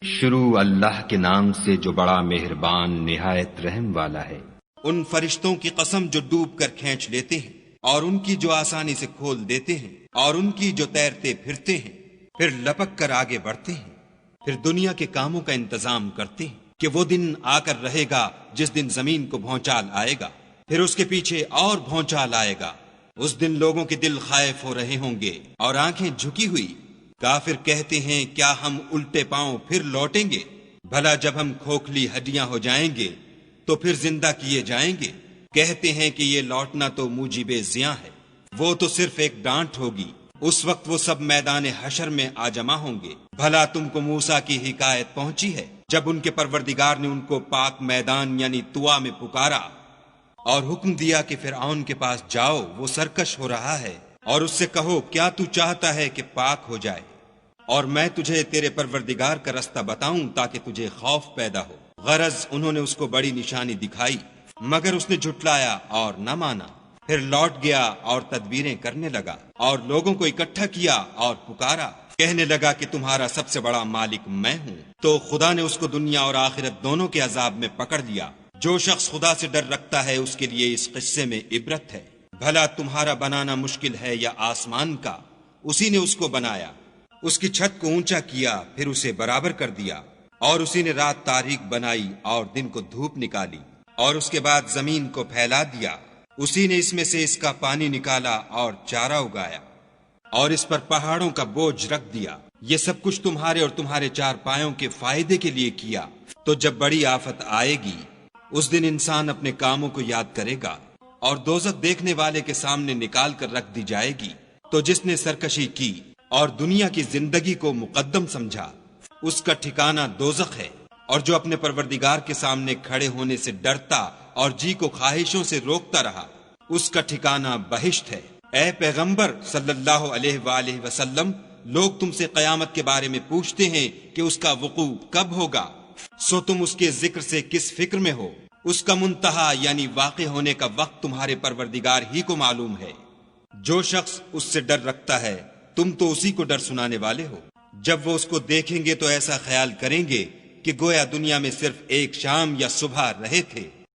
شروع اللہ کے نام سے جو بڑا مہربان نہایت رحم والا ہے۔ ان فرشتوں کی قسم جو ڈوب کر کھینچ لیتے ہیں اور ان کی جو آسانی سے کھول دیتے ہیں اور ان کی جو تیرتے پھرتے ہیں، پھر لپک کر آگے بڑھتے ہیں، پھر دنیا کے کاموں کا انتظام کرتے ہیں کہ وہ دن آ کر رہے گا جس دن زمین کو بھونچال آئے گا، پھر اس کے پیچھے اور بھونچال آئے گا۔ اس دن لوگوں کے دل خائف ہو رہے ہوں گے اور آنکھیں جھکی ہوئی۔ کافر کہتے ہیں کیا ہم الٹے پاؤں پھر لوٹیں گے؟ بھلا جب ہم کھوکھلی ہڈیاں ہو جائیں گے تو پھر زندہ کیے جائیں گے؟ کہتے ہیں کہ یہ لوٹنا تو موجب زیاں ہے، وہ تو صرف ایک ڈانٹ ہوگی۔ اس وقت وہ سب میدان حشر میں آ جمع ہوں گے۔ بھلا تم کو موسیٰ کی حکایت پہنچی ہے جب ان کے پروردگار نے ان کو پاک میدان یعنی طوا میں پکارا اور حکم دیا کہ فرعون کے پاس جاؤ، وہ سرکش ہو رہا ہے، اور اس سے کہو کیا تو چاہتا ہے کہ پاک ہو جائے اور میں تجھے تیرے پروردگار کا رستہ بتاؤں تاکہ تجھے خوف پیدا ہو۔ غرض انہوں نے اس کو بڑی نشانی دکھائی مگر اس نے جھٹلایا اور نہ مانا۔ پھر لوٹ گیا اور تدبیریں کرنے لگا اور لوگوں کو اکٹھا کیا اور پکارا، کہنے لگا کہ تمہارا سب سے بڑا مالک میں ہوں۔ تو خدا نے اس کو دنیا اور آخرت دونوں کے عذاب میں پکڑ لیا۔ جو شخص خدا سے ڈر رکھتا ہے اس کے لیے اس قصے میں عبرت ہے۔ بھلا تمہارا بنانا مشکل ہے یا آسمان کا؟ اسی نے اس کو بنایا، اس کی چھت کو اونچا کیا، پھر اسے برابر کر دیا، اور اسی نے رات تاریک بنائی اور دن کو دھوپ نکالی، اور اس کے بعد زمین کو پھیلا دیا۔ اسی نے اس میں سے اس کا پانی نکالا اور چارہ اگایا، اور اس پر پہاڑوں کا بوجھ رکھ دیا۔ یہ سب کچھ تمہارے اور تمہارے چار پایوں کے فائدے کے لیے کیا۔ تو جب بڑی آفت آئے گی اس دن انسان اپنے کاموں کو یاد کرے گا اور دوزخ دیکھنے والے کے سامنے نکال کر رکھ دی جائے گی۔ تو جس نے سرکشی کی اور دنیا کی زندگی کو مقدم سمجھا اس کا ٹھکانہ دوزخ ہے، اور جو اپنے پروردگار کے سامنے کھڑے ہونے سے ڈرتا اور جی کو خواہشوں سے روکتا رہا اس کا ٹھکانہ بہشت ہے۔ اے پیغمبر صلی اللہ علیہ وآلہ وسلم، لوگ تم سے قیامت کے بارے میں پوچھتے ہیں کہ اس کا وقوع کب ہوگا، سو تم اس کے ذکر سے کس فکر میں ہو؟ اس کا منتہا یعنی واقع ہونے کا وقت تمہارے پروردگار ہی کو معلوم ہے۔ جو شخص اس سے ڈر رکھتا ہے تم تو اسی کو ڈر سنانے والے ہو۔ جب وہ اس کو دیکھیں گے تو ایسا خیال کریں گے کہ گویا دنیا میں صرف ایک شام یا صبح رہے تھے۔